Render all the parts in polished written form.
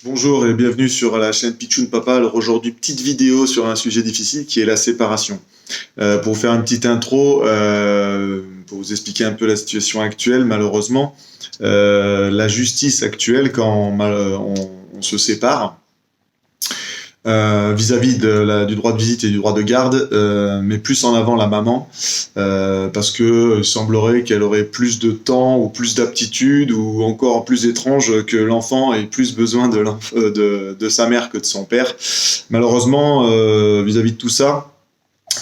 Bonjour et bienvenue sur la chaîne Pichoun Papa. Alors aujourd'hui, petite vidéo sur un sujet difficile qui est la séparation. Pour vous faire une petite intro, pour vous expliquer un peu la situation actuelle, malheureusement, la justice actuelle, quand on se sépare, vis-à-vis du droit de visite et du droit de garde, met plus en avant la maman parce que il semblerait qu'elle aurait plus de temps ou plus d'aptitude ou encore plus étrange que l'enfant ait plus besoin de sa mère que de son père. Malheureusement, vis-à-vis de tout ça,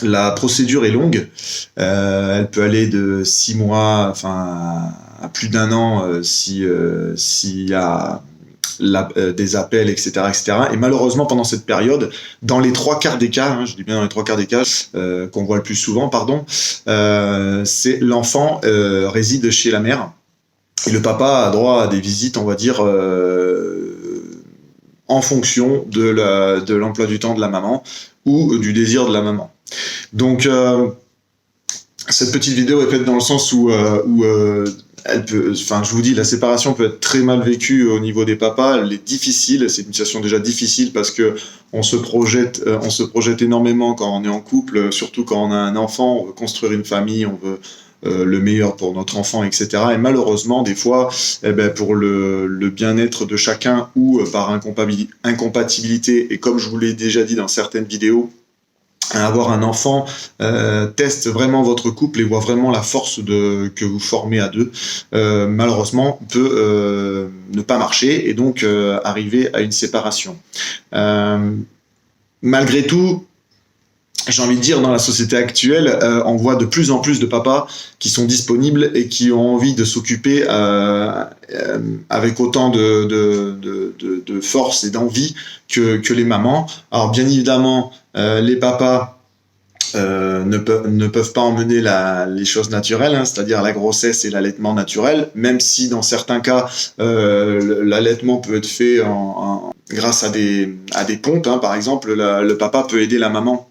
la procédure est longue. Elle peut aller de 6 mois, enfin à plus d'un an s'il y a des appels, etc., etc. Et malheureusement, pendant cette période, dans les 3 quarts des cas, je dis bien dans les 3 quarts des cas, qu'on voit le plus souvent, c'est l'enfant réside chez la mère et le papa a droit à des visites, on va dire, en fonction de l'emploi du temps de la maman ou du désir de la maman. Donc, cette petite vidéo est faite dans le sens où elle peut, enfin, je vous dis, la séparation peut être très mal vécue au niveau des papas. Elle est difficile. C'est une situation déjà difficile parce que on se projette énormément quand on est en couple, surtout quand on a un enfant. On veut construire une famille, on veut le meilleur pour notre enfant, etc. Et malheureusement, des fois, pour le bien-être de chacun ou par incompatibilité, et comme je vous l'ai déjà dit dans certaines vidéos, avoir un enfant teste vraiment votre couple et voit vraiment la force que vous formez à deux, malheureusement peut ne pas marcher et donc arriver à une séparation. Malgré tout, j'ai envie de dire, dans la société actuelle, on voit de plus en plus de papas qui sont disponibles et qui ont envie de s'occuper avec autant de force et d'envie que les mamans. Alors bien évidemment, les papas ne peuvent pas emmener les choses naturelles, c'est-à-dire la grossesse et l'allaitement naturel, même si dans certains cas, l'allaitement peut être fait grâce à des pompes, par exemple, le papa peut aider la maman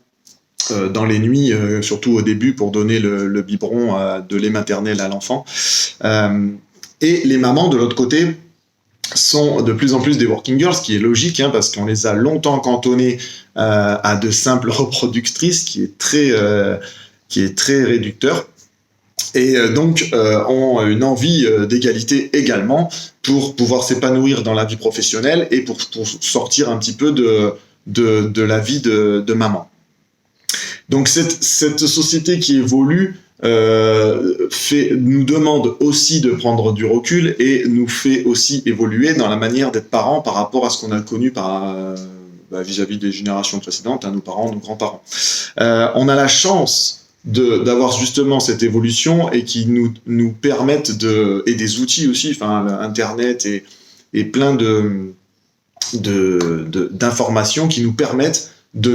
dans les nuits, surtout au début, pour donner le biberon de lait maternel à l'enfant. Et les mamans, de l'autre côté, sont de plus en plus des working girls, ce qui est logique, parce qu'on les a longtemps cantonnées à de simples reproductrices, qui est très réducteur. Et donc ont une envie d'égalité également pour pouvoir s'épanouir dans la vie professionnelle et pour sortir un petit peu de la vie de maman. Donc cette société qui évolue nous demande aussi de prendre du recul et nous fait aussi évoluer dans la manière d'être parents par rapport à ce qu'on a connu vis-à-vis des générations précédentes, nos parents, nos grands-parents. On a la chance d'avoir justement cette évolution et qui nous permettent et des outils aussi, Internet et plein d'informations qui nous permettent de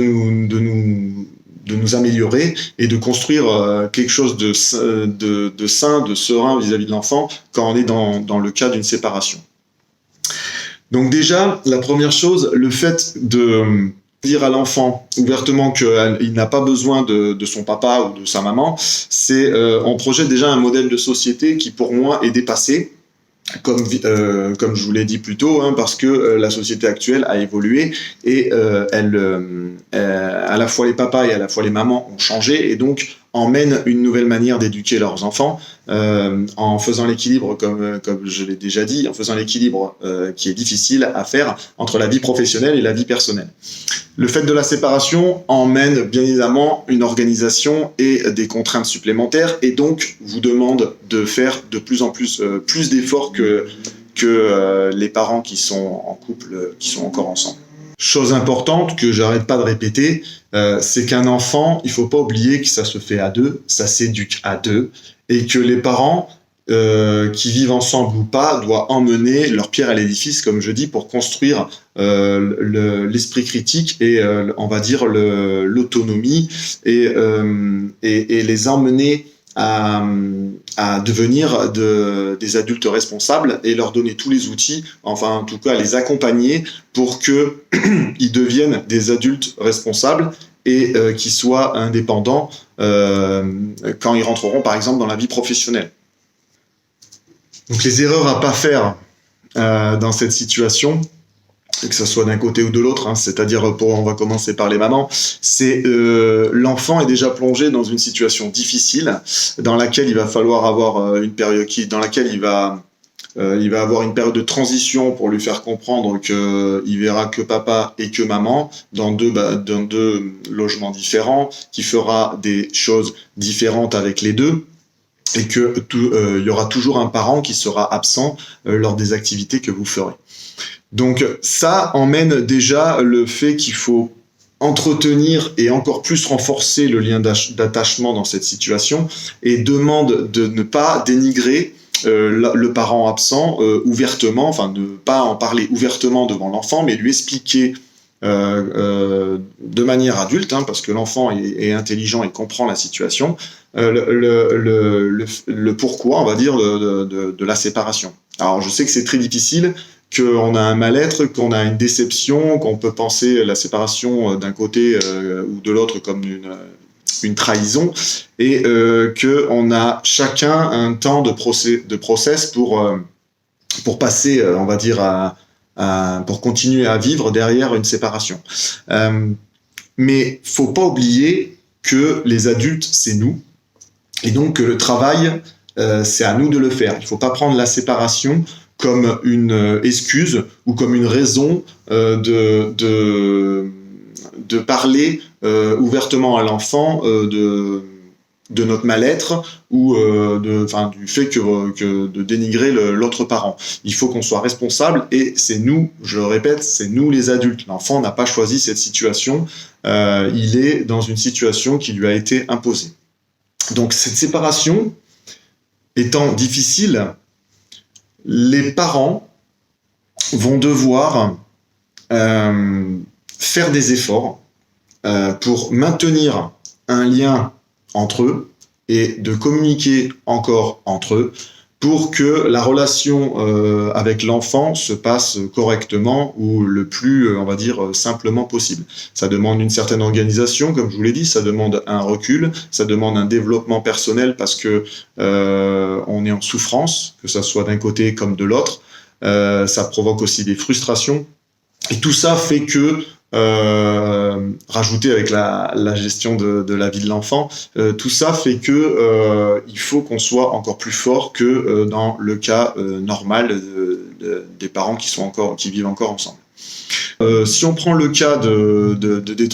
nous améliorer et de construire quelque chose de sain, de serein vis-à-vis de l'enfant quand on est dans le cas d'une séparation. Donc déjà, la première chose, le fait de dire à l'enfant ouvertement qu'il n'a pas besoin de son papa ou de sa maman, on projette déjà un modèle de société qui pour moi est dépassé. Comme je vous l'ai dit plus tôt, parce que la société actuelle a évolué et à la fois les papas et à la fois les mamans ont changé et donc emmènent une nouvelle manière d'éduquer leurs enfants en faisant l'équilibre, comme je l'ai déjà dit, en faisant l'équilibre qui est difficile à faire entre la vie professionnelle et la vie personnelle. Le fait de la séparation emmène bien évidemment une organisation et des contraintes supplémentaires et donc vous demande de faire de plus en plus d'efforts que les parents qui sont en couple, qui sont encore ensemble. Chose importante que j'arrête pas de répéter, c'est qu'un enfant, il faut pas oublier que ça se fait à deux, ça s'éduque à deux et que les parents qui vivent ensemble ou pas doivent emmener leur pierre à l'édifice, comme je dis, pour construire l'esprit critique et on va dire l'autonomie et les emmener à devenir des adultes responsables et leur donner tous les outils, enfin en tout cas les accompagner pour qu'ils deviennent des adultes responsables et qui soient indépendants quand ils rentreront par exemple dans la vie professionnelle. Donc les erreurs à pas faire dans cette situation, que ce soit d'un côté ou de l'autre, hein, c'est-à-dire on va commencer par les mamans, c'est l'enfant est déjà plongé dans une situation difficile dans laquelle il va falloir avoir une période dans laquelle il va avoir une période de transition pour lui faire comprendre qu'il verra que papa et que maman dans deux logements différents, qui fera des choses différentes avec les deux, et que y aura toujours un parent qui sera absent lors des activités que vous ferez. Donc ça emmène déjà le fait qu'il faut entretenir et encore plus renforcer le lien d'attachement dans cette situation, et demande de ne pas dénigrer le parent absent ouvertement, enfin ne pas en parler ouvertement devant l'enfant, mais lui expliquer de manière adulte, hein, parce que l'enfant est intelligent et comprend la situation, le pourquoi, on va dire, de la séparation. Alors je sais que c'est très difficile, qu'on a un mal-être, qu'on a une déception, qu'on peut penser la séparation d'un côté ou de l'autre comme une trahison, et qu'on a chacun un temps de process pour passer, on va dire, pour continuer à vivre derrière une séparation. Mais faut pas oublier que les adultes, c'est nous, et donc que le travail, c'est à nous de le faire. Il faut pas prendre la séparation comme une excuse ou comme une raison de parler ouvertement à l'enfant de notre mal-être ou du fait que de dénigrer l'autre parent. Il faut qu'on soit responsable, et c'est nous, je le répète, c'est nous les adultes. L'enfant n'a pas choisi cette situation, il est dans une situation qui lui a été imposée. Donc cette séparation étant difficile, les parents vont devoir faire des efforts pour maintenir un lien entre eux et de communiquer encore entre eux pour que la relation avec l'enfant se passe correctement ou le plus, on va dire, simplement possible. Ça demande une certaine organisation, comme je vous l'ai dit, ça demande un recul, ça demande un développement personnel parce que on est en souffrance, que ça soit d'un côté comme de l'autre. Ça provoque aussi des frustrations. Et tout ça fait que rajouté avec la gestion de la vie de l'enfant, tout ça fait que il faut qu'on soit encore plus fort que dans le cas normal des parents qui vivent encore ensemble. Si on prend le cas des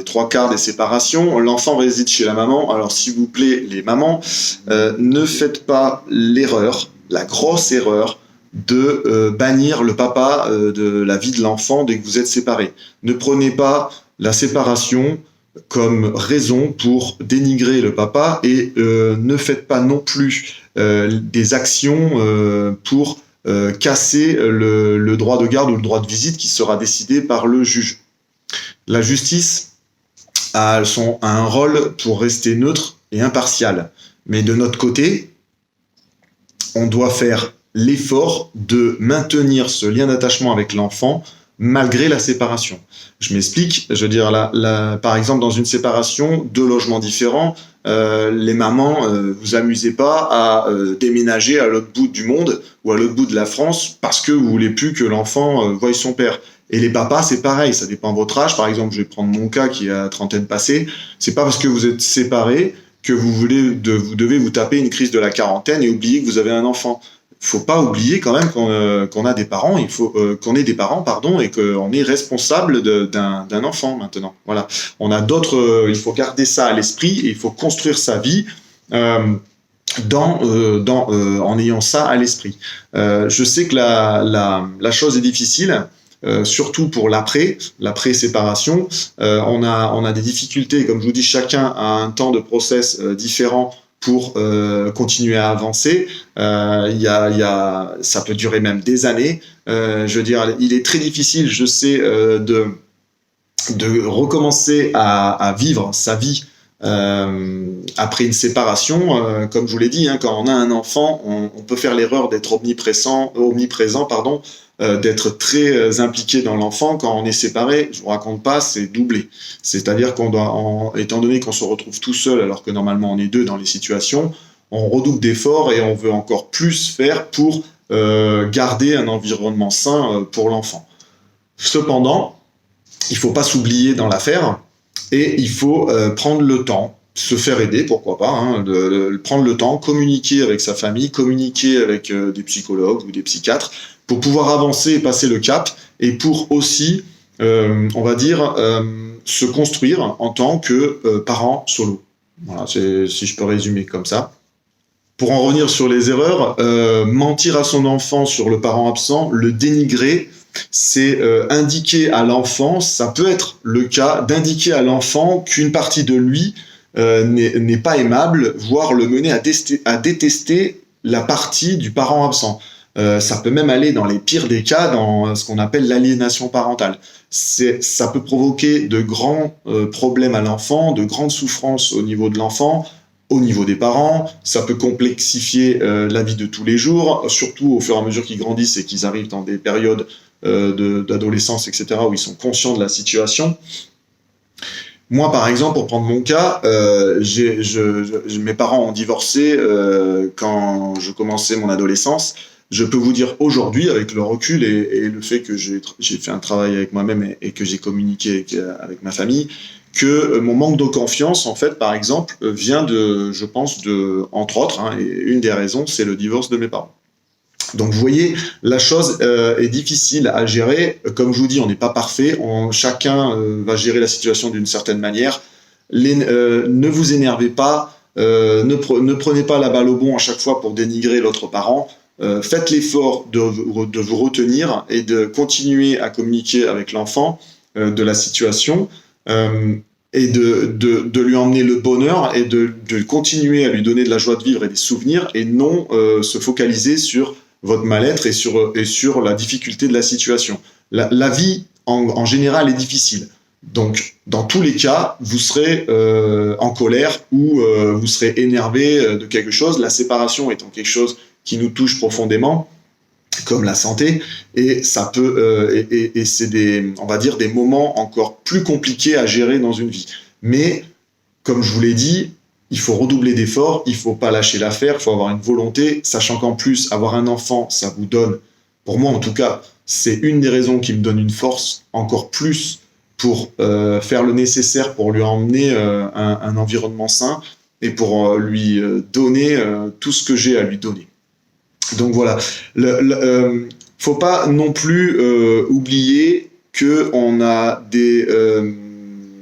trois quarts des séparations, l'enfant réside chez la maman. Alors s'il vous plaît, les mamans, ne faites pas l'erreur, la grosse erreur, de bannir le papa de la vie de l'enfant dès que vous êtes séparés. Ne prenez pas la séparation comme raison pour dénigrer le papa, et ne faites pas non plus des actions pour casser le droit de garde ou le droit de visite qui sera décidé par le juge. La justice a un rôle pour rester neutre et impartial. Mais de notre côté, on doit faire l'effort de maintenir ce lien d'attachement avec l'enfant malgré la séparation. Je m'explique, je veux dire, par exemple, dans une séparation, deux logements différents, les mamans, vous amusez pas à déménager à l'autre bout du monde ou à l'autre bout de la France parce que vous voulez plus que l'enfant voie son père. Et les papas, c'est pareil, ça dépend de votre âge. Par exemple, je vais prendre mon cas qui a trentaine passée. C'est pas parce que vous êtes séparés que vous devez vous taper une crise de la quarantaine et oublier que vous avez un enfant. Faut pas oublier quand même qu'on a des parents, il faut qu'on ait des parents, pardon, et qu'on est responsable d'un enfant maintenant. Voilà, on a d'autres, il faut garder ça à l'esprit et il faut construire sa vie en ayant ça à l'esprit. Je sais que la chose est difficile. Surtout pour l'après-séparation, on a des difficultés, comme je vous dis, chacun a un temps de process différent pour continuer à avancer. Ça peut durer même des années. Je veux dire, il est très difficile, je sais, de recommencer à vivre sa vie après une séparation. Comme je vous l'ai dit, hein, quand on a un enfant, on peut faire l'erreur d'être omniprésent, d'être très impliqué dans l'enfant. Quand on est séparé, je vous raconte pas, c'est doublé. C'est-à-dire étant donné qu'on se retrouve tout seul alors que normalement on est deux dans les situations, on redouble d'efforts et on veut encore plus faire pour garder un environnement sain pour l'enfant. Cependant, il ne faut pas s'oublier dans l'affaire et il faut prendre le temps, se faire aider, pourquoi pas, hein, de prendre le temps, communiquer avec sa famille, communiquer avec des psychologues ou des psychiatres pour pouvoir avancer et passer le cap et pour aussi, on va dire, se construire en tant que parent solo. Voilà, si je peux résumer comme ça. Pour en revenir sur les erreurs, mentir à son enfant sur le parent absent, le dénigrer, c'est indiquer à l'enfant, ça peut être le cas, d'indiquer à l'enfant qu'une partie de lui n'est pas aimable, voire le mener à détester la partie du parent absent. Ça peut même aller dans les pires des cas, dans ce qu'on appelle l'aliénation parentale. Ça peut provoquer de grands problèmes à l'enfant, de grandes souffrances au niveau de l'enfant, au niveau des parents, ça peut complexifier la vie de tous les jours, surtout au fur et à mesure qu'ils grandissent et qu'ils arrivent dans des périodes d'adolescence, etc., où ils sont conscients de la situation. Moi, par exemple, pour prendre mon cas, mes parents ont divorcé quand je commençais mon adolescence. Je peux vous dire aujourd'hui, avec le recul et le fait que j'ai fait un travail avec moi-même et que j'ai communiqué avec ma famille, que mon manque de confiance, en fait, par exemple, vient je pense, entre autres, hein, et une des raisons, c'est le divorce de mes parents. Donc, vous voyez, la chose est difficile à gérer. Comme je vous dis, on n'est pas parfait. Chacun va gérer la situation d'une certaine manière. Ne vous énervez pas. Ne prenez pas la balle au bon à chaque fois pour dénigrer l'autre parent. Faites l'effort de vous retenir et de continuer à communiquer avec l'enfant de la situation. Et de lui emmener le bonheur et de continuer à lui donner de la joie de vivre et des souvenirs et non se focaliser sur votre mal-être et sur la difficulté de la situation. La vie, en général, est difficile. Donc, dans tous les cas, vous serez en colère ou vous serez énervé de quelque chose, la séparation étant quelque chose qui nous touche profondément, comme la santé, et ça peut et c'est on va dire des moments encore plus compliqués à gérer dans une vie. Mais comme je vous l'ai dit, il faut redoubler d'efforts, il faut pas lâcher l'affaire, il faut avoir une volonté, sachant qu'en plus avoir un enfant, ça vous donne, pour moi en tout cas, c'est une des raisons qui me donne une force encore plus pour faire le nécessaire pour lui emmener un environnement sain et pour lui donner tout ce que j'ai à lui donner. Donc voilà, faut pas non plus oublier que on a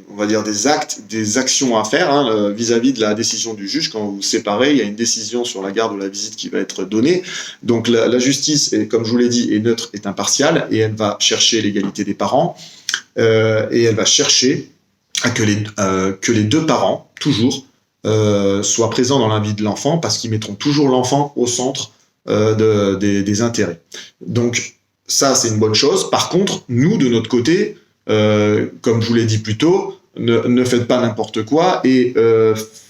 on va dire des actions à faire hein, vis-à-vis de la décision du juge. Quand vous vous séparez, il y a une décision sur la garde ou la visite qui va être donnée. Donc la justice, comme je vous l'ai dit, est neutre, est impartiale, et elle va chercher l'égalité des parents, et elle va chercher à que les deux parents, toujours, soient présents dans la vie de l'enfant, parce qu'ils mettront toujours l'enfant au centre des intérêts. Donc ça, c'est une bonne chose. Par contre, nous, de notre côté, comme je vous l'ai dit plus tôt, ne faites pas n'importe quoi et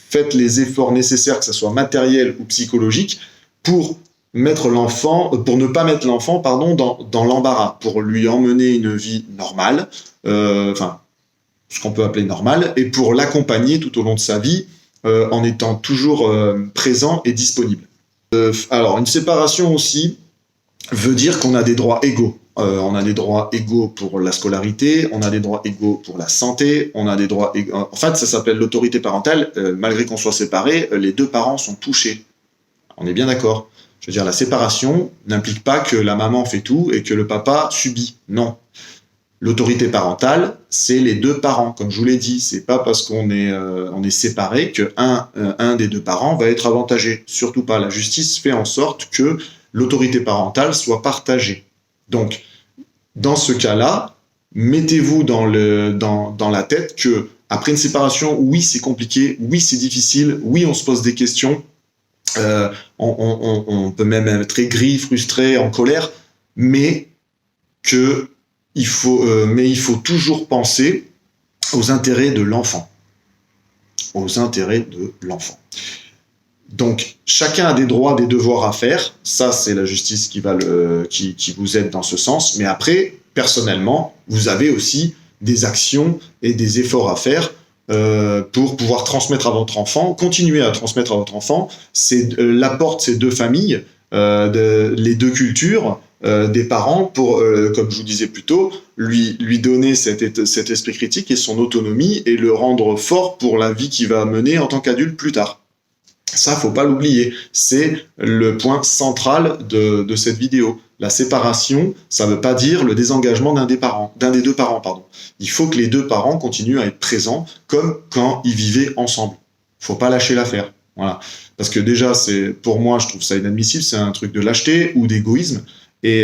faites les efforts nécessaires, que ce soit matériel ou psychologique, pour ne pas mettre l'enfant dans l'embarras, pour lui emmener une vie normale, ce qu'on peut appeler normale, et pour l'accompagner tout au long de sa vie en étant toujours présent et disponible. Alors, une séparation aussi veut dire qu'on a des droits égaux. On a des droits égaux pour la scolarité, on a des droits égaux pour la santé, on a des droits égaux... En fait, ça s'appelle l'autorité parentale. Malgré qu'on soit séparés, les deux parents sont touchés. On est bien d'accord. Je veux dire, la séparation n'implique pas que la maman fait tout et que le papa subit. Non. L'autorité parentale, c'est les deux parents. Comme je vous l'ai dit, c'est pas parce qu'on est séparés que un des deux parents va être avantagé. Surtout pas. La justice fait en sorte que l'autorité parentale soit partagée. Donc, dans ce cas-là, mettez-vous dans la tête que après une séparation, oui, c'est compliqué, oui, c'est difficile, oui, on se pose des questions, on peut même être aigri, frustré, en colère, mais il faut toujours penser aux intérêts de l'enfant. Aux intérêts de l'enfant. Donc, chacun a des droits, des devoirs à faire. Ça, c'est la justice qui vous aide dans ce sens. Mais après, personnellement, vous avez aussi des actions et des efforts à faire pour pouvoir transmettre à votre enfant, continuer à transmettre à votre enfant l'apport de ces deux familles, les deux cultures, des parents pour, comme je vous disais plus tôt, lui donner cet esprit critique et son autonomie et le rendre fort pour la vie qu'il va mener en tant qu'adulte plus tard. Ça, faut pas l'oublier. C'est le point central de cette vidéo. La séparation, ça veut pas dire le désengagement d'un des deux parents, pardon. Il faut que les deux parents continuent à être présents comme quand ils vivaient ensemble. Faut pas lâcher l'affaire. Voilà. Parce que déjà, pour moi, je trouve ça inadmissible, c'est un truc de lâcheté ou d'égoïsme. Et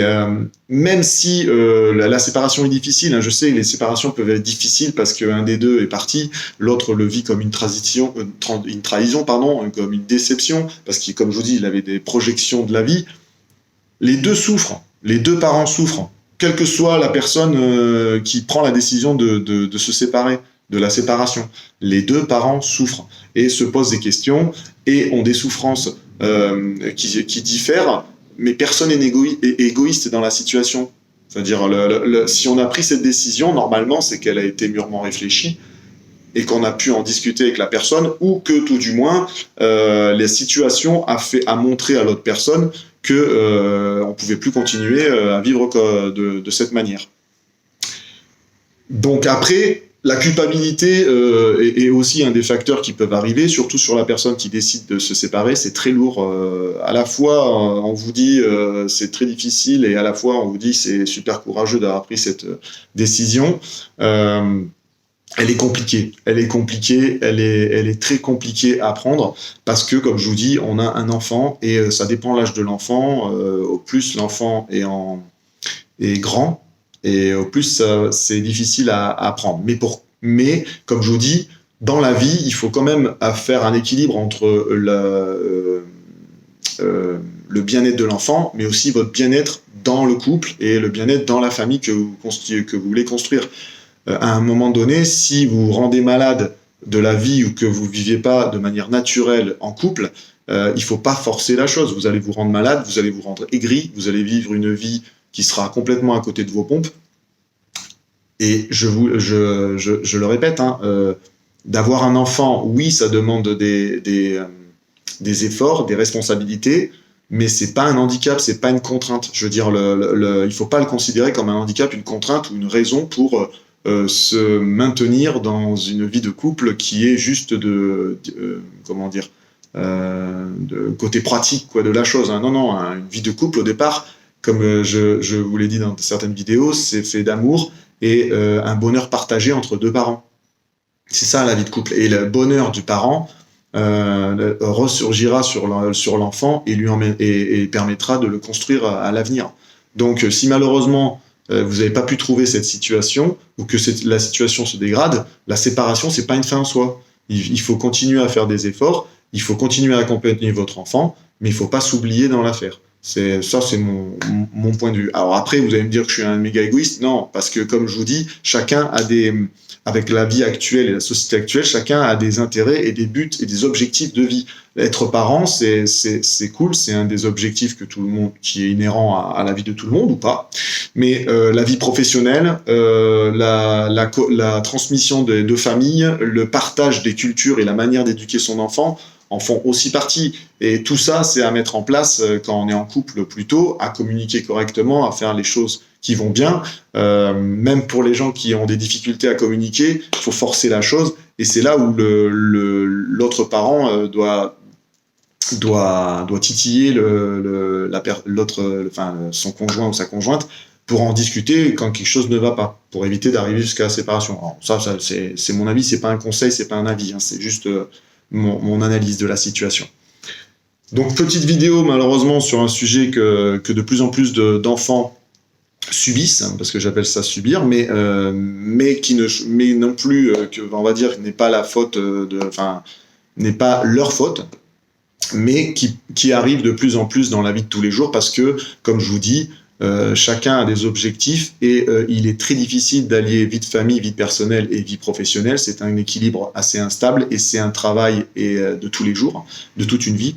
même si la séparation est difficile, hein, je sais que les séparations peuvent être difficiles parce qu'un des deux est parti, l'autre le vit comme une trahison, comme une déception, parce que, comme je vous dis, il avait des projections de la vie. Les deux souffrent, les deux parents souffrent, quelle que soit la personne qui prend la décision de se séparer, de la séparation. Les deux parents souffrent et se posent des questions et ont des souffrances qui diffèrent, mais personne n'est égoïste dans la situation. C'est-à-dire, si on a pris cette décision, normalement, c'est qu'elle a été mûrement réfléchie et qu'on a pu en discuter avec la personne, ou que tout du moins, la situation a montré à l'autre personne que on pouvait plus continuer à vivre de cette manière. Donc après, la culpabilité est aussi un des facteurs qui peuvent arriver, surtout sur la personne qui décide de se séparer. C'est très lourd. À la fois, on vous dit c'est très difficile, et à la fois, on vous dit c'est super courageux d'avoir pris cette décision. Elle est compliquée, elle est très compliquée à prendre parce que, comme je vous dis, on a un enfant et ça dépend de l'âge de l'enfant. Au plus l'enfant est grand et au plus c'est difficile à prendre. Mais comme je vous dis, dans la vie, il faut quand même faire un équilibre entre le bien-être de l'enfant, mais aussi votre bien-être dans le couple et le bien-être dans la famille que vous voulez construire. À un moment donné, si vous vous rendez malade de la vie ou que vous ne viviez pas de manière naturelle en couple, il ne faut pas forcer la chose. Vous allez vous rendre malade, vous allez vous rendre aigri, vous allez vivre une vie qui sera complètement à côté de vos pompes. Et je le répète, hein, d'avoir un enfant, oui, ça demande des efforts, des responsabilités, mais c'est pas un handicap, c'est pas une contrainte. Je veux dire, il faut pas le considérer comme un handicap, une contrainte ou une raison pour se maintenir dans une vie de couple qui est juste de côté pratique quoi de la chose. Hein. Non, une vie de couple au départ, comme je vous l'ai dit dans certaines vidéos, c'est fait d'amour et un bonheur partagé entre deux parents. C'est ça la vie de couple. Et le bonheur du parent ressurgira sur l'enfant et permettra de le construire à l'avenir. Donc si malheureusement vous n'avez pas pu trouver cette situation ou que la situation se dégrade, la séparation, c'est pas une fin en soi. Il faut continuer à faire des efforts, il faut continuer à accompagner votre enfant, mais il ne faut pas s'oublier dans l'affaire. C'est mon point de vue. Alors après, vous allez me dire que je suis un méga égoïste. Non, parce que comme je vous dis, avec la vie actuelle et la société actuelle, chacun a des intérêts et des buts et des objectifs de vie. Être parent, c'est cool, c'est un des objectifs qui est inhérent à la vie de tout le monde ou pas. Mais la vie professionnelle, la transmission de deux familles, le partage des cultures et la manière d'éduquer son enfant en font aussi partie. Et tout ça, c'est à mettre en place quand on est en couple plutôt, à communiquer correctement, à faire les choses qui vont bien. Même pour les gens qui ont des difficultés à communiquer, il faut forcer la chose. Et c'est là où l'autre parent doit titiller son conjoint ou sa conjointe pour en discuter quand quelque chose ne va pas, pour éviter d'arriver jusqu'à la séparation. Alors, ça c'est mon avis, c'est pas un conseil, c'est pas un avis, hein, c'est juste mon analyse de la situation. Donc petite vidéo malheureusement sur un sujet que de plus en plus d'enfants subissent, hein, parce que j'appelle ça subir, mais non plus on va dire n'est pas la faute n'est pas leur faute, mais qui arrive de plus en plus dans la vie de tous les jours parce que, comme je vous dis, chacun a des objectifs et il est très difficile d'allier vie de famille, vie personnelle et vie professionnelle. C'est un équilibre assez instable et c'est un travail de tous les jours, de toute une vie.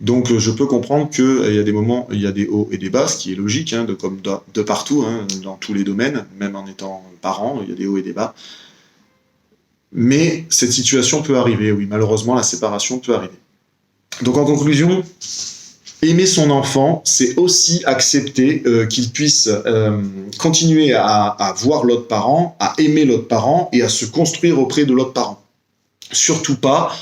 Donc je peux comprendre qu'il y a des moments, il y a des hauts et des bas, ce qui est logique, hein, comme de partout, hein, dans tous les domaines, même en étant parent, il y a des hauts et des bas. Mais cette situation peut arriver, oui, malheureusement la séparation peut arriver. Donc en conclusion, Aimer son enfant, c'est aussi accepter qu'il puisse continuer à voir l'autre parent, à aimer l'autre parent et à se construire auprès de l'autre parent. Surtout pas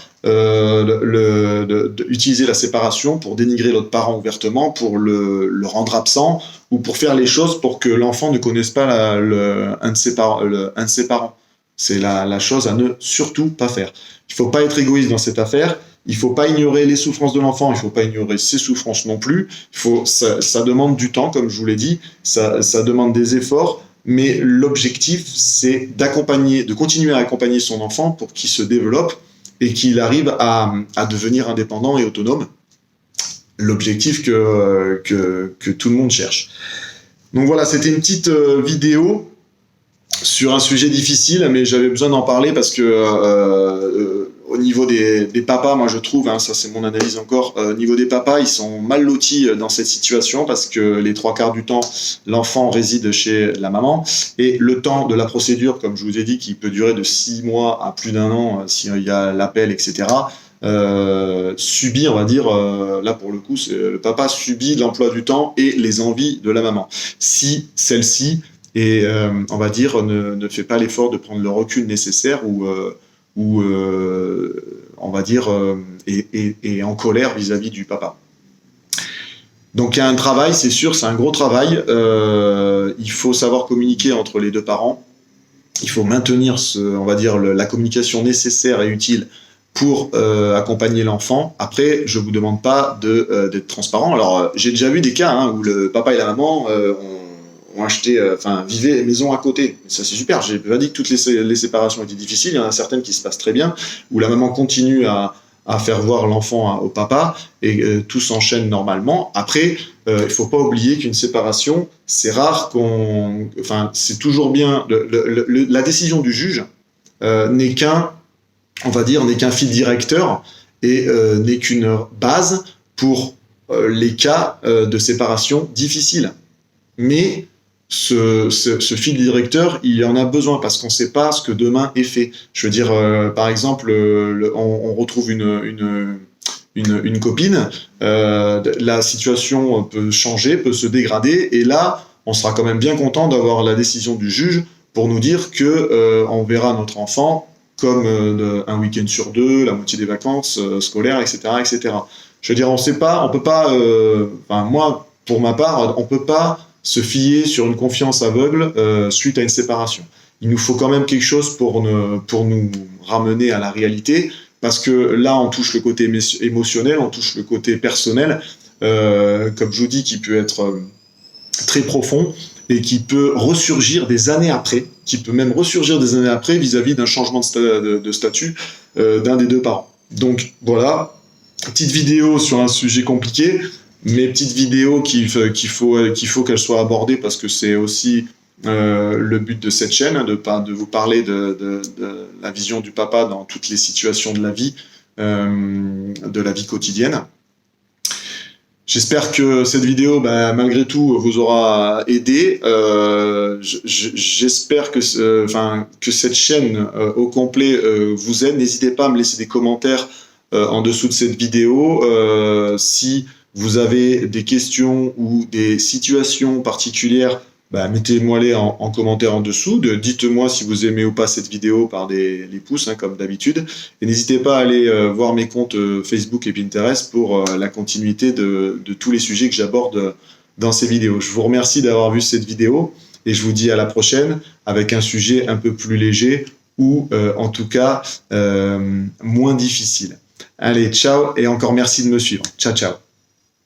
utiliser la séparation pour dénigrer l'autre parent ouvertement, pour le rendre absent ou pour faire les choses pour que l'enfant ne connaisse pas un de ses parents. C'est la chose à ne surtout pas faire. Il ne faut pas être égoïste dans cette affaire. Il ne faut pas ignorer les souffrances de l'enfant, il ne faut pas ignorer ses souffrances non plus. Ça demande du temps, comme je vous l'ai dit, ça demande des efforts, mais l'objectif, c'est de continuer à accompagner son enfant pour qu'il se développe et qu'il arrive à devenir indépendant et autonome. L'objectif que tout le monde cherche. Donc voilà, c'était une petite vidéo sur un sujet difficile, mais j'avais besoin d'en parler parce que au niveau des papas, moi je trouve, ça c'est mon analyse encore, au niveau des papas, ils sont mal lotis dans cette situation parce que les 3/4 du temps, l'enfant réside chez la maman et le temps de la procédure, comme je vous ai dit, qui peut durer de 6 mois à plus d'1 an s'il y a l'appel, etc., subit, on va dire, là pour le coup, le papa subit l'emploi du temps et les envies de la maman. Si celle-ci on va dire, ne fait pas l'effort de prendre le recul nécessaire ou on va dire, est en colère vis-à-vis du papa. Donc il y a un travail, c'est sûr, c'est un gros travail. Il faut savoir communiquer entre les deux parents. Il faut maintenir, on va dire, la communication nécessaire et utile pour accompagner l'enfant. Après, je vous demande pas d'être transparent. Alors, j'ai déjà vu des cas où le papa et la maman ont acheté, vivaient maison à côté. Ça, c'est super. J'ai pas dit que toutes les séparations étaient difficiles. Il y en a certaines qui se passent très bien, où la maman continue à faire voir l'enfant au papa et tout s'enchaîne normalement. Après, il faut pas oublier qu'une séparation, c'est rare c'est toujours bien. La décision du juge n'est qu'un fil directeur et n'est qu'une base pour les cas de séparation difficiles. Mais ce fil directeur, il en a besoin parce qu'on ne sait pas ce que demain est fait. Je veux dire, par exemple, on retrouve une copine, la situation peut changer, peut se dégrader, et là, on sera quand même bien content d'avoir la décision du juge pour nous dire que on verra notre enfant comme un week-end sur 2, la moitié des vacances scolaires, etc., etc. Je veux dire, on sait pas, on peut pas. Moi, pour ma part, on peut pas se fier sur une confiance aveugle suite à une séparation. Il nous faut quand même quelque chose pour nous ramener à la réalité, parce que là, on touche le côté émotionnel, on touche le côté personnel, comme je vous dis, qui peut être très profond et qui peut ressurgir des années après, vis-à-vis d'un changement de statut d'un des deux parents. Donc voilà, petite vidéo sur un sujet compliqué, mais petite vidéo qu'il faut qu'elle soit abordée parce que c'est aussi le but de cette chaîne, de vous parler de la vision du papa dans toutes les situations de la vie quotidienne. J'espère que cette vidéo, malgré tout, vous aura aidé. J'espère que cette chaîne au complet vous aide. N'hésitez pas à me laisser des commentaires en dessous de cette vidéo. Si vous avez des questions ou des situations particulières, mettez-moi-les en commentaire en dessous. Dites-moi si vous aimez ou pas cette vidéo par les pouces, comme d'habitude. Et n'hésitez pas à aller voir mes comptes Facebook et Pinterest pour la continuité de tous les sujets que j'aborde dans ces vidéos. Je vous remercie d'avoir vu cette vidéo et je vous dis à la prochaine avec un sujet un peu plus léger ou en tout cas moins difficile. Allez, ciao et encore merci de me suivre. Ciao, ciao.